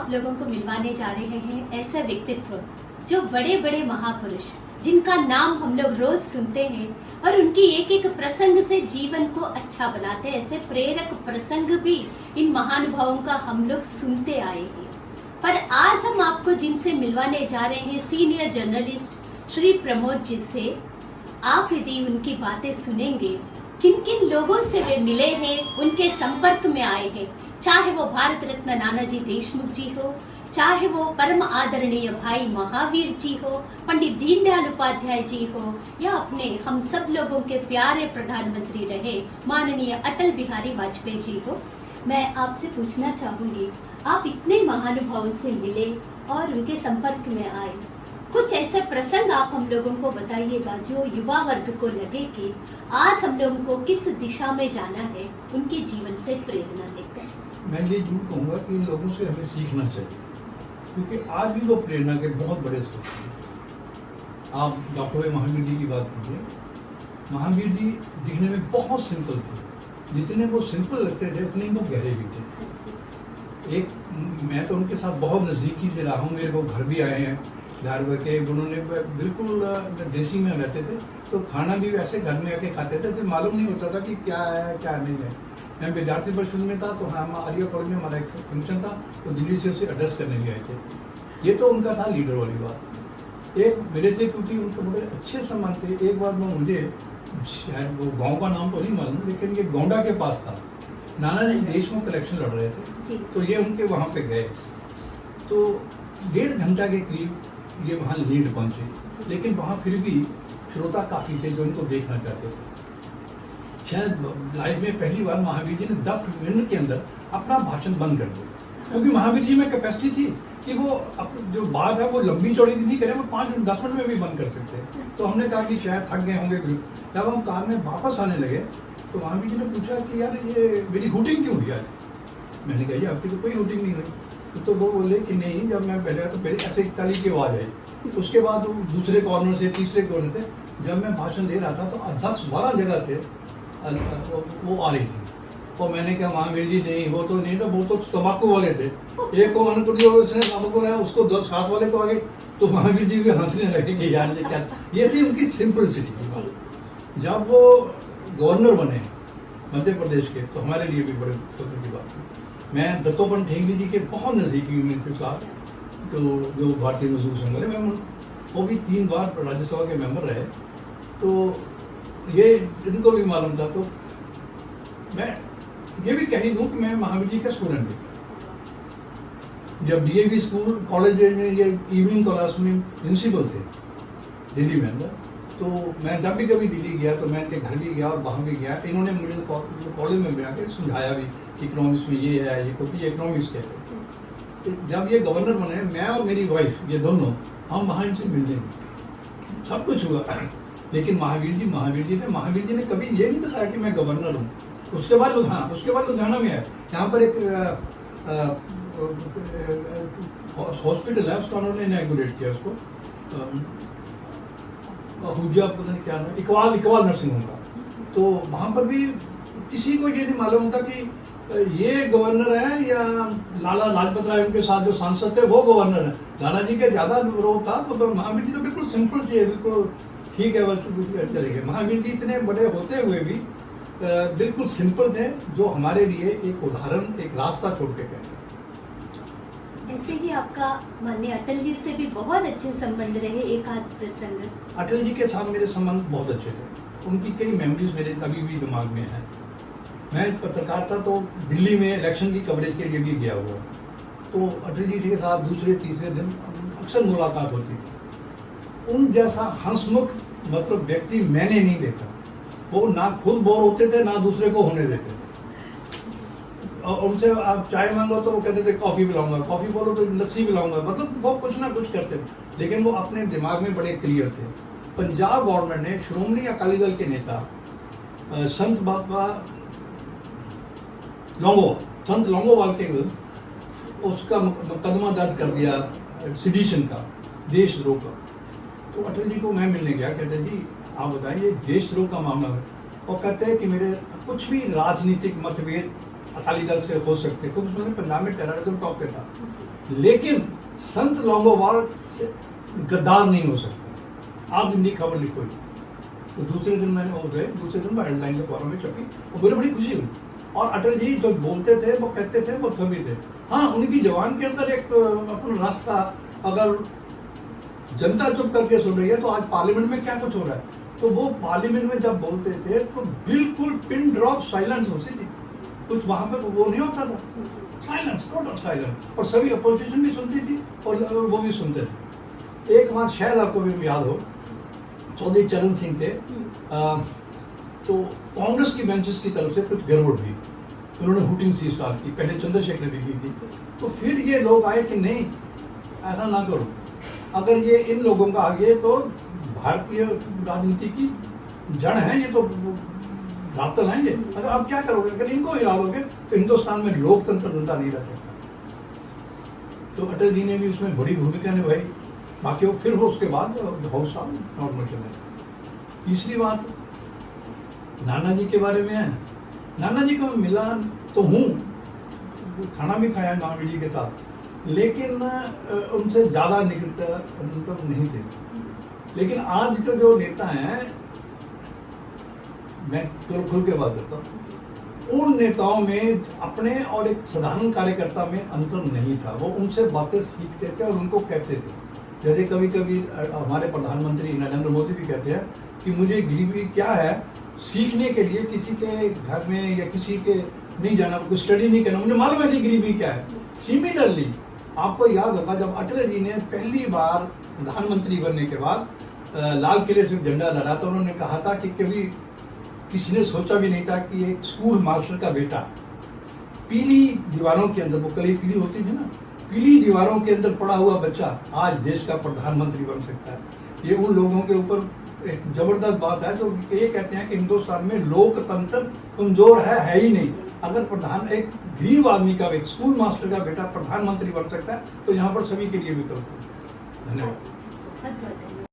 आप लोगों को मिलवाने जा रहे हैं ऐसा व्यक्तित्व जो बड़े बड़े महापुरुष जिनका नाम हम लोग रोज सुनते हैं और उनकी एक एक प्रसंग से जीवन को अच्छा बनाते हैं। ऐसे प्रेरक प्रसंग भी इन महानुभावों का हम लोग सुनते आए हैं। पर आज हम आपको जिनसे मिलवाने जा रहे हैं सीनियर जर्नलिस्ट श्री प्रमोद जी से। आप यदि उनकी बातें सुनेंगे, किन किन लोगों से वे मिले हैं, उनके संपर्क में आए हैं, चाहे वो भारत रत्न नानाजी देशमुख जी हो, चाहे वो परम आदरणीय भाई महावीर जी हो, पंडित दीनदयाल उपाध्याय जी हो, या अपने हम सब लोगों के प्यारे प्रधानमंत्री रहे माननीय अटल बिहारी वाजपेयी जी हो, मैं आपसे पूछना चाहूंगी, आप इतने महानुभावों से मिले और उनके संपर्क में आए, कुछ ऐसे प्रसंग आप हम लोगों को बताइएगा जो युवा वर्ग को लगे कि आज हम लोगों को किस दिशा में जाना है, उनके जीवन से प्रेरणा लेकर। मैं ये जरूर कहूँगा कि इन लोगों से हमें सीखना चाहिए, क्योंकि आज भी वो प्रेरणा के बहुत बड़े स्रोत हैं। आप डॉक्टर महावीर जी की बात कीजिए। महावीर जी दिखने में बहुत सिंपल थे, जितने वो सिंपल लगते थे उतने ही वो गहरे भी थे। एक मैं तो उनके साथ बहुत नज़दीकी से रहा हूँ, मेरे को घर भी आए हैं धारवा के। उन्होंने बिल्कुल देसी में रहते थे, तो खाना भी वैसे घर में आके खाते थे, तो मालूम नहीं होता था कि क्या है क्या नहीं है। मैं विद्यार्थी परिषद में था, तो हाँ आर्या कॉलेज में हमारा एक फंक्शन था, तो दिल्ली से उसे एड्रेस करने भी आए थे। ये तो उनका था लीडर वाली बात। एक मेरे से क्योंकि उनके बड़े अच्छे सम्मान थे। एक बार मैं मुझे शायद वो गांव का नाम तो नहीं मालूम, लेकिन ये गोंडा के पास था, नानाजी देशमुख इलेक्शन लड़ रहे थे, तो ये उनके वहाँ पे गए। तो 1.5 घंटा के करीब ये वहाँ लीड पहुँचे, लेकिन वहाँ फिर भी श्रोता काफ़ी थे जो इनको देखना चाहते थे। शायद लाइफ में पहली बार महावीर जी ने 10 मिनट के अंदर अपना भाषण बंद कर दिया, क्योंकि महावीर जी में कैपेसिटी थी कि वो जो बात है वो लंबी चौड़ी नहीं करें, वो 5 मिनट 10 मिनट में भी बंद कर सकते हैं। तो हमने कहा कि शायद थक गए होंगे। जब हम कार में वापस आने लगे तो महावीर जी ने पूछा कि यार ये मेरी हुटिंग क्यों हुई आज? मैंने कहा जी आपकी तो कोई हुटिंग नहीं हुई। तो वो बोले कि नहीं, जब मैं पहले तो पहले ऐसे 41 की आवाज़ आई, उसके बाद दूसरे कॉर्नर से तीसरे कॉर्नर से जब मैं भाषण दे रहा था तो 10-12 जगह से वो आ रही थी। तो मैंने कहा महावीर जी नहीं, वो तो नहीं था, वो तो तम्बाकू वाले थे। एक को अनुकुड़ी और उसने तम्बाकू लाया, उसको 10 साथ वाले को आगे, तो महावीर जी भी हंसने लगे कि यार ये क्या। ये थी उनकी सिंपलिसिटी की बात। जब वो गवर्नर बने मध्य प्रदेश के, तो हमारे लिए भी बड़े फख्र की बात थी। मैं दत्तोपन ठेंगड़ी जी के बहुत नज़दीकी हूँ उनके साथ, तो जो भारतीय मजदूर संघ वाले, मैं वो भी 3 बार राज्यसभा के मेंबर रहे, तो ये इनको भी मालूम था। तो मैं ये भी कह ही दूँ कि मैं महावीर जी का स्टूडेंट भी। जब डीएवी स्कूल कॉलेज में ये इवनिंग क्लास में प्रिंसिपल थे दिल्ली में अंदर, तो मैं जब भी कभी दिल्ली गया तो मैं इनके घर भी गया और वहाँ भी गया। इन्होंने मुझे कॉलेज में आके समझाया भी कि इकोनॉमिक्स में ये है, ये क्योंकि ये इकोनॉमिक्स कहते हैं। जब ये गवर्नर बने, मैं और मेरी वाइफ ये दोनों हम वहाँ इनसे मिलने गए, सब कुछ हुआ। लेकिन महावीर जी थे। महावीर जी ने कभी ये नहीं दिखाया कि मैं गवर्नर हूँ। उसके बाद लुधियाना में है, यहाँ पर एक हॉस्पिटल है, उसका उन्होंने इनॉग्रेट किया, उसको हुज्जा पता नहीं क्या नाम, इकबाल नर्सिंग होम का। तो वहाँ पर भी किसी को ये नहीं मालूम होता कि ये गवर्नर है या लाला लाजपत राय उनके साथ जो सांसद थे वो गवर्नर है। लाला जी का ज़्यादा रोल था, तो महावीर जी तो बिल्कुल सिंपल से बिल्कुल ठीक है, बस चलेंगे। महावीर जी इतने बड़े होते हुए भी बिल्कुल सिंपल थे, जो हमारे लिए एक उदाहरण, एक रास्ता छोड़ के गए। ऐसे ही आपका माननीय अटल जी से भी बहुत अच्छे संबंध रहे, एक आध प्रसंग। अटल जी के साथ मेरे संबंध बहुत अच्छे थे, उनकी कई मेमोरीज मेरे अभी भी दिमाग में है। मैं पत्रकार था, तो दिल्ली में इलेक्शन की कवरेज के लिए भी गया हुआ, तो अटल जी के साथ दूसरे तीसरे दिन अक्सर मुलाकात होती थी। उन जैसा हंसमुख मतलब व्यक्ति मैंने नहीं देखा। वो ना खुद बोर होते थे, ना दूसरे को होने देते थे। और उनसे आप चाय मांगो तो वो कहते थे कॉफ़ी पिलाऊंगा, कॉफ़ी बोलो तो लस्सी पिलाऊंगा, मतलब वो कुछ ना कुछ करते थे। लेकिन वो अपने दिमाग में बड़े क्लियर थे। पंजाब गवर्नमेंट ने श्रोमणी अकाली दल के नेता संत बाबा लौंगोवाल के विरुद्ध उसका मुकदमा दर्ज कर दिया सिडिशन का, देशद्रोह का। तो अटल जी को मैं मिलने गया, कहते जी आप बताइए देशद्रोह का मामला है, और कहते हैं कि मेरे कुछ भी राजनीतिक मतभेद अकाली दल से हो सकते क्योंकि उन्होंने पंजाब में टेररिज्म टॉप पे था, लेकिन संत लॉन्गोवाल से गद्दार नहीं हो सकता। आप हिंदी खबर लिखो, तो दूसरे दिन मैंने वो गए, दूसरे दिन मैं हेडलाइन अखबारों में छपी और मुझे बड़ी खुशी हुई। और अटल जी जो बोलते थे वो कहते थे वो कवि थे। हाँ, उनकी जवान के अंदर एक अपना रस था। अगर जनता चुप करके सुन रही है तो आज पार्लियामेंट में क्या कुछ हो रहा है, तो वो पार्लियामेंट में जब बोलते थे तो बिल्कुल पिन ड्रॉप साइलेंस होती थी, कुछ वहां पे वो नहीं होता था, साइलेंस, टोटल साइलेंस। और सभी अपोजिशन भी सुनती थी और वो भी सुनते थे। एक बार शायद आपको भी याद हो, चौधरी चरण सिंह थे, तो कांग्रेस की बेंचेस की तरफ से कुछ गड़बड़ हुई, उन्होंने हुटिंग सी स्टार्ट की, पहले चंद्रशेखर ने भी की थी। तो फिर ये लोग आए कि नहीं ऐसा ना करो, अगर ये इन लोगों का आगे तो भारतीय राजनीति की जड़ है, ये तो रातल हैं ये, अगर आप क्या करोगे, अगर इनको हिला दोगे तो हिंदुस्तान में लोकतंत्र जिंदा नहीं रह सकता। तो अटल जी ने भी उसमें बड़ी भूमिका निभाई। बाकी वो फिर हो उसके बाद बहुत साल नॉर्मल चले। तीसरी बात नाना जी के बारे में है। नाना जी को मिला तो हूँ, खाना भी खाया नाना जी के साथ, लेकिन उनसे ज़्यादा निकटता मतलब नहीं थे। लेकिन आज के जो नेता हैं, मैं खुल के बात करता हूँ, उन नेताओं में अपने और एक साधारण कार्यकर्ता में अंतर नहीं था। वो उनसे बातें सीखते थे और उनको कहते थे। जैसे कभी कभी हमारे प्रधानमंत्री नरेंद्र मोदी भी कहते हैं कि मुझे गरीबी क्या है, सीखने के लिए किसी के घर में या किसी के नहीं जाना, कुछ स्टडी नहीं करना, मुझे मालूम है कि गरीबी क्या है। सिमिलरली आपको याद होगा जब अटल जी ने पहली बार प्रधानमंत्री बनने के बाद लाल किले से झंडा लहरा, तो उन्होंने कहा था कि कभी किसी ने सोचा भी नहीं था कि एक स्कूल मास्टर का बेटा पीली दीवारों के अंदर, वो कली पीली होती थी ना, पीली दीवारों के अंदर पड़ा हुआ बच्चा आज देश का प्रधानमंत्री बन सकता है। ये उन लोगों के ऊपर एक जबरदस्त बात है जो ये कहते हैं कि हिंदुस्तान में लोकतंत्र कमजोर है ही नहीं। अगर प्रधान एक गरीब आदमी का, एक स्कूल मास्टर का बेटा प्रधानमंत्री बन सकता है तो यहाँ पर सभी के लिए विकल्प है। धन्यवाद। बहुत बहुत धन्यवाद।